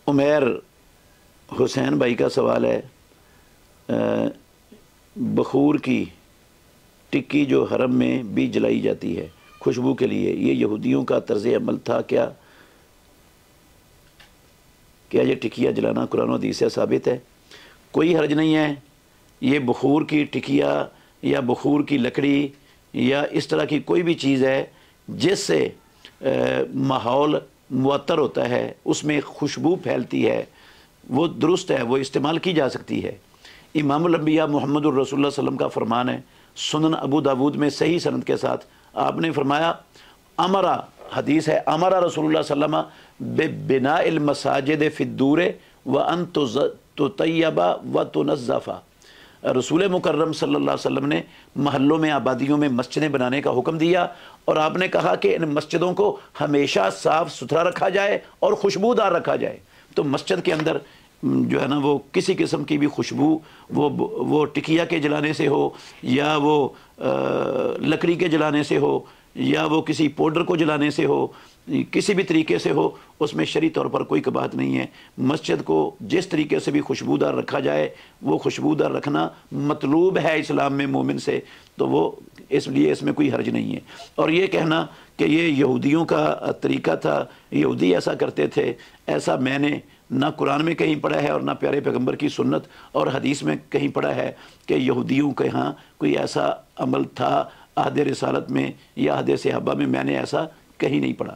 عمیر حسین بھائی کا سوال ہے، بخور کی ٹکی جو حرم میں بھی جلائی جاتی ہے خوشبو کے لیے، یہ یہودیوں کا طرز عمل تھا کیا یہ ٹکیا جلانا قرآن و حدیث سے ثابت ہے؟ کوئی حرج نہیں ہے۔ یہ بخور کی ٹکیا یا بخور کی لکڑی یا اس طرح کی کوئی بھی چیز ہے جس سے ماحول معطر ہوتا ہے، اس میں خوشبو پھیلتی ہے، وہ درست ہے، وہ استعمال کی جا سکتی ہے۔ امام الانبیاء محمد الرسول اللہ صلی اللہ علیہ وسلم کا فرمان ہے، سنن ابو داود میں صحیح سند کے ساتھ، آپ نے فرمایا امرا، حدیث ہے، امرا رسول اللہ صلی اللہ علیہ وسلم ببناء المساجد فی الدور وان تطیب وتنظف۔ رسول مکرم صلی اللہ علیہ وسلم نے محلوں میں، آبادیوں میں مسجدیں بنانے کا حکم دیا، اور آپ نے کہا کہ ان مسجدوں کو ہمیشہ صاف ستھرا رکھا جائے اور خوشبودار رکھا جائے۔ تو مسجد کے اندر جو ہے نا وہ کسی قسم کی بھی خوشبو وہ ٹکیا کے جلانے سے ہو، یا وہ لکڑی کے جلانے سے ہو، یا وہ کسی پاؤڈر کو جلانے سے ہو، کسی بھی طریقے سے ہو، اس میں شرعی طور پر کوئی قباحت نہیں ہے۔ مسجد کو جس طریقے سے بھی خوشبودار رکھا جائے وہ خوشبودار رکھنا مطلوب ہے اسلام میں مومن سے، تو وہ اس لیے اس میں کوئی حرج نہیں ہے۔ اور یہ کہنا کہ یہ یہودیوں کا طریقہ تھا، یہودی ایسا کرتے تھے، ایسا میں نے نہ قرآن میں کہیں پڑھا ہے اور نہ پیارے پیغمبر کی سنت اور حدیث میں کہیں پڑھا ہے کہ یہودیوں کے ہاں کوئی ایسا عمل تھا عہد رسالت میں یا عہد صحابہ میں نے ایسا کہیں نہیں پڑھا۔